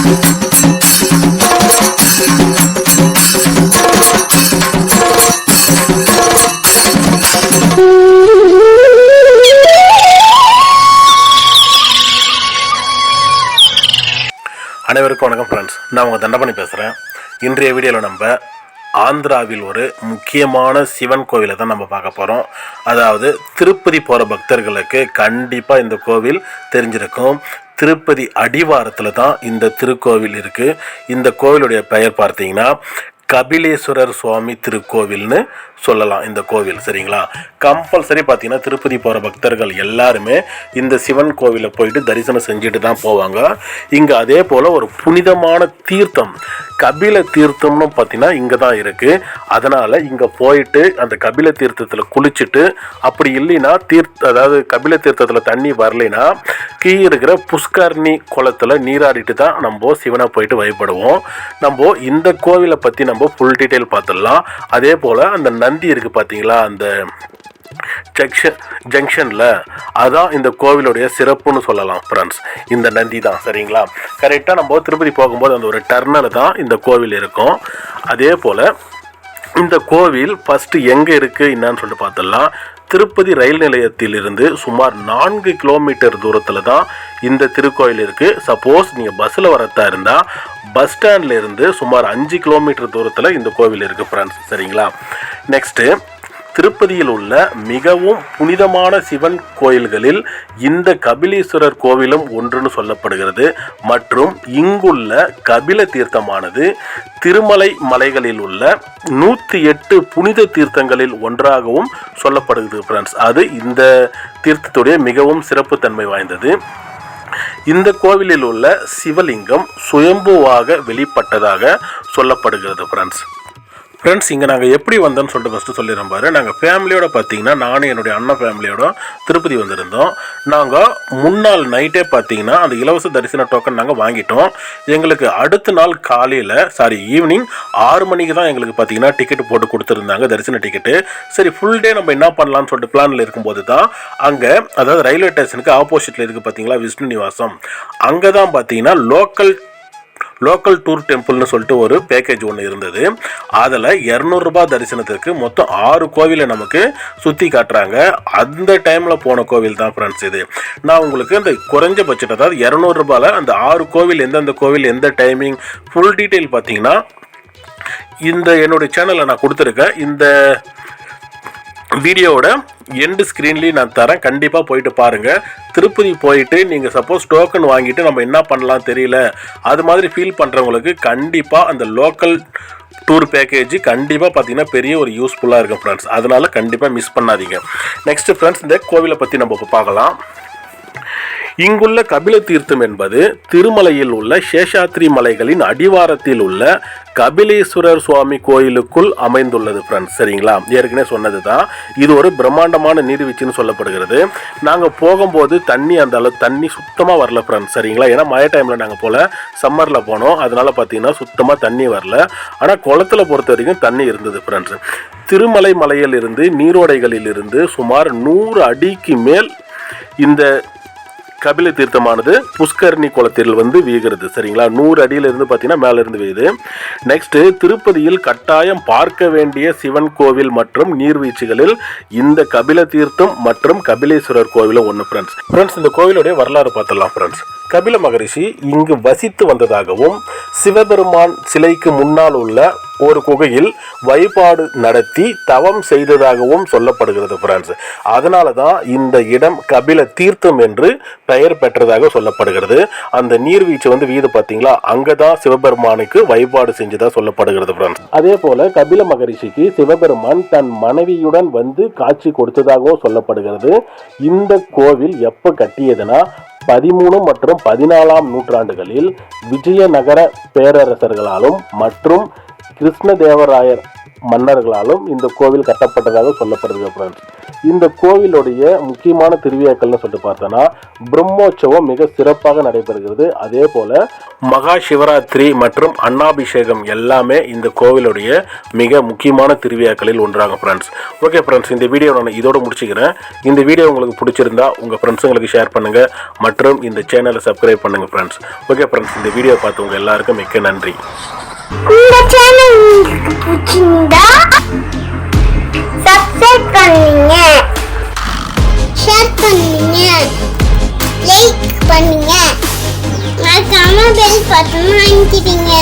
அனைவருக்கும் வணக்கம் ஃப்ரெண்ட்ஸ், நான் உங்கள் தண்டபாணி பேசுகிறேன். இன்றைய வீடியோவில் நம்ம ஆந்திராவில் ஒரு முக்கியமான சிவன் கோவிலை தான் நம்ம பார்க்க போகிறோம். அதாவது திருப்பதி போகிற பக்தர்களுக்கு கண்டிப்பாக இந்த கோவில் தெரிஞ்சிருக்கும். திருப்பதி அடிவாரத்தில் தான் இந்த திருக்கோவில் இருக்குது. இந்த கோவிலுடைய பெயர் பார்த்தீங்கன்னா கபிலேஸ்வரர் சுவாமி திருக்கோவில்னு சொல்லலாம். இந்த கோவில் சரிங்களா, கம்பல்சரி பார்த்தீங்கன்னா திருப்பதி போகிற பக்தர்கள் எல்லாருமே இந்த சிவன் கோவிலை போயிட்டு தரிசனம் செஞ்சுட்டு தான் போவாங்க. இங்கே அதே போல் ஒரு புனிதமான தீர்த்தம் கபில தீர்த்தம்னு பார்த்தீங்கன்னா இங்கே தான் இருக்குது. அதனால் இங்கே போயிட்டு அந்த கபில தீர்த்தத்தில் குளிச்சுட்டு, அப்படி இல்லைன்னா அதாவது கபில தீர்த்தத்தில் தண்ணி வரலைன்னா கீழே இருக்கிற புஷ்கரணி குளத்தில் நீராடிட்டு தான் நம்ம சிவனை போயிட்டு வழிபடுவோம். நம்ம இந்த கோவிலை பற்றி நம்ம ஃபுல் டீட்டெயில் பார்த்துடலாம். அதே போல் அந்த நந்தி இருக்குது பார்த்தீங்களா, அந்த ஜங்ஷனில் அதான் இந்த கோவிலுடைய சிறப்புன்னு சொல்லலாம் ஃப்ரெண்ட்ஸ். இந்த நந்தி தான் சரிங்களா. கரெக்டாக நம்ம திருப்பதி போகும்போது அந்த ஒரு டர்னில் தான் இந்த கோவில் இருக்கும். அதே போல் இந்த கோவில் ஃபஸ்ட்டு எங்கே இருக்குது என்னன்னு சொல்லிட்டு பார்த்துடலாம். திருப்பதி ரயில் நிலையத்திலிருந்து சுமார் 4 கிலோமீட்டர் தூரத்தில் தான் இந்த திருக்கோயில் இருக்குது. சப்போஸ் நீங்கள் பஸ்ஸில் வரதா இருந்தால் பஸ் ஸ்டாண்டில் இருந்து சுமார் 5 கிலோமீட்டர் தூரத்தில் இந்த கோவில் இருக்குது ஃப்ரெண்ட்ஸ் சரிங்களா. நெக்ஸ்ட்டு, திருப்பதியில் உள்ள மிகவும் புனிதமான சிவன் கோயில்களில் இந்த கபிலேஸ்வரர் கோவிலும் ஒன்றுன்னு சொல்லப்படுகிறது. மற்றும் இங்குள்ள கபில தீர்த்தமானது திருமலை மலைகளில் உள்ள 108 புனித தீர்த்தங்களில் ஒன்றாகவும் சொல்லப்படுகிறது ஃப்ரெண்ட்ஸ். அது இந்த தீர்த்தத்துடைய மிகவும் சிறப்புத்தன்மை வாய்ந்தது. இந்த கோவிலில் உள்ள சிவலிங்கம் சுயம்புவாக வெளிப்பட்டதாக சொல்லப்படுகிறது ஃப்ரெண்ட்ஸ். இங்கே நாங்கள் எப்படி வந்தோன்னு சொல்லிட்டு ஃபஸ்ட்டு சொல்லிடுறோம் பாரு. நாங்கள் ஃபேமிலியோட பார்த்தீங்கன்னா நானும் என்னுடைய அண்ணன் ஃபேமிலியோட திருப்பதி வந்திருந்தோம். நாங்கள் முன்னாள் நைட்டே பார்த்தீங்கன்னா அந்த இலவச தரிசன டோக்கன் நாங்கள் வாங்கிட்டோம். எங்களுக்கு அடுத்த நாள் ஈவினிங் 6 மணிக்கு தான் எங்களுக்கு பார்த்தீங்கன்னா டிக்கெட் போட்டு கொடுத்துருந்தாங்க, தரிசன டிக்கெட்டு. சரி, ஃபுல் டே நம்ம என்ன பண்ணலான்னு சொல்லிட்டு பிளானில் இருக்கும்போது தான் அங்கே, அதாவது ரயில்வே ஸ்டேஷனுக்கு ஆப்போசிட்டில் இருக்குது பார்த்தீங்களா விஷ்ணு நிவாசம், அங்கே தான் பார்த்தீங்கன்னா லோக்கல் டூர் டெம்பிள்னு சொல்லிட்டு ஒரு பேக்கேஜ் ஒன்று இருந்தது. அதில் 200 ரூபாய் தரிசனத்திற்கு மொத்தம் 6 கோவிலை நமக்கு சுற்றி காட்டுறாங்க. அந்த டைமில் போன கோவில் தான் ஃப்ரெண்ட்ஸ் இது. நான் உங்களுக்கு இந்த குறைஞ்ச பட்ஜெட், அதாவது 200 ரூபாயில் அந்த 6 கோவில் எந்தெந்த கோவில் எந்த டைமிங் ஃபுல் டீட்டெயில் பார்த்தீங்கன்னா இந்த என்னுடைய சேனலில் நான் கொடுத்துருக்கேன். இந்த வீடியோவோட எண்டு ஸ்க்ரீன்லேயும் நான் தரேன், கண்டிப்பாக போயிட்டு பாருங்கள். திருப்பதி போயிட்டு நீங்கள் சப்போஸ் டோக்கன் வாங்கிட்டு நம்ம என்ன பண்ணலாம் தெரியல, அது மாதிரி ஃபீல் பண்ணுறவங்களுக்கு கண்டிப்பாக அந்த லோக்கல் டூர் பேக்கேஜ் கண்டிப்பாக பார்த்தீங்கன்னா பெரிய ஒரு யூஸ்ஃபுல்லாக இருக்கும் ஃப்ரெண்ட்ஸ். அதனால் கண்டிப்பாக மிஸ் பண்ணாதீங்க. நெக்ஸ்ட்டு ஃப்ரெண்ட்ஸ், இந்த கோவிலை பற்றி நம்ம பார்க்கலாம். இங்குள்ள கபில தீர்த்தம் என்பது திருமலையில் உள்ள சேஷாத்ரி மலைகளின் அடிவாரத்தில் உள்ள கபிலேஸ்வரர் சுவாமி கோயிலுக்குள் அமைந்துள்ளது ஃப்ரெண்ட்ஸ் சரிங்களா. ஏற்கனவே சொன்னது தான், இது ஒரு பிரம்மாண்டமான நீர்வீழ்ச்சின்னு சொல்லப்படுகிறது. நாங்கள் போகும்போது அந்த அளவு தண்ணி சுத்தமாக வரல ஃப்ரெண்ட்ஸ் சரிங்களா. ஏன்னா மழை டைமில் நாங்கள் போல் சம்மரில் போனோம், அதனால் பார்த்தீங்கன்னா சுத்தமாக தண்ணி வரல. ஆனால் குளத்தில் பொறுத்த வரைக்கும் தண்ணி இருந்தது ஃப்ரெண்ட்ஸ். திருமலை மலையில் இருந்து நீரோடைகளில் இருந்து சுமார் 100 அடிக்கு மேல் இந்த கபில தீர்த்தமானது புஷ்கரணி குளத்தில் வீகிறது சரிங்களா. 100 அடியிலிருந்து பார்த்தீங்கன்னா மேலிருந்து வீயுது. நெக்ஸ்ட்டு, திருப்பதியில் கட்டாயம் பார்க்க வேண்டிய சிவன் கோவில் மற்றும் நீர்வீழ்ச்சிகளில் இந்த கபில தீர்த்தம் மற்றும் கபிலேஸ்வரர் கோவிலும் ஒன்று ஃப்ரெண்ட்ஸ். இந்த கோவிலுடைய வரலாறு பார்த்துடலாம் ஃப்ரெண்ட்ஸ். கபில மகரிஷி இங்கு வசித்து வந்ததாகவும் சிவபெருமான் சிலைக்கு முன்னால் உள்ள ஒரு குகையில் வழிபாடு நடத்தி தவம் செய்ததாகவும் சொல்லப்படுகிறது ஃப்ரெண்ட்ஸ். அதனால தான் இந்த இடம் கபில தீர்த்தம் என்று பெயர் பெற்றதாக சொல்லப்படுகிறது. அந்த நீர்வீழ்ச்சி வீடு பார்த்தீங்களா, அங்கே தான் சிவபெருமானுக்கு வழிபாடு செஞ்சதாக சொல்லப்படுகிறது ஃப்ரெண்ட்ஸ். அதே போல கபில மகரிஷிக்கு சிவபெருமான் தன் மனைவியுடன் காட்சி கொடுத்ததாகவும் சொல்லப்படுகிறது. இந்த கோவில் எப்போ கட்டியதுன்னா 13 மற்றும் 14ஆம் நூற்றாண்டுகளில் விஜயநகர பேரரசர்களாலும் மற்றும் கிருஷ்ணதேவராயர் மன்னர்களாலும் இந்த கோவில் கட்டப்பட்டதாக சொல்லப்படுது ஃப்ரெண்ட்ஸ். இந்த கோவிலுடைய முக்கியமான திருவிழாக்கள்னு சொல்லிட்டு பார்த்தோன்னா பிரம்மோற்சவம் மிக சிறப்பாக நடைபெறுகிறது. அதே போல் மகா சிவராத்திரி மற்றும் அன்னாபிஷேகம் எல்லாமே இந்த கோவிலுடைய மிக முக்கியமான திருவிழாக்களில் ஒன்றாங்க ஃப்ரெண்ட்ஸ். ஓகே ஃப்ரெண்ட்ஸ், இந்த வீடியோ நான் இதோட முடிச்சுக்கிறேன். இந்த வீடியோ உங்களுக்கு பிடிச்சிருந்தா உங்கள் ஃப்ரெண்ட்ஸுங்களுக்கு ஷேர் பண்ணுங்கள் மற்றும் இந்த சேனலை சப்ஸ்கிரைப் பண்ணுங்கள் ஃப்ரெண்ட்ஸ். ஓகே ஃப்ரெண்ட்ஸ், இந்த வீடியோ பார்த்தவங்க எல்லாருக்கும் மிக்க நன்றி. இந்த சேனல் உங்களுக்கு பிடிச்சிருந்தா சப்ஸ்கிரைப் பண்ணுங்க, ஷேர் பண்ணுங்க, லைக் பண்ணுங்க, மறக்காம பெல் பட்டனை அழுத்திடுங்க.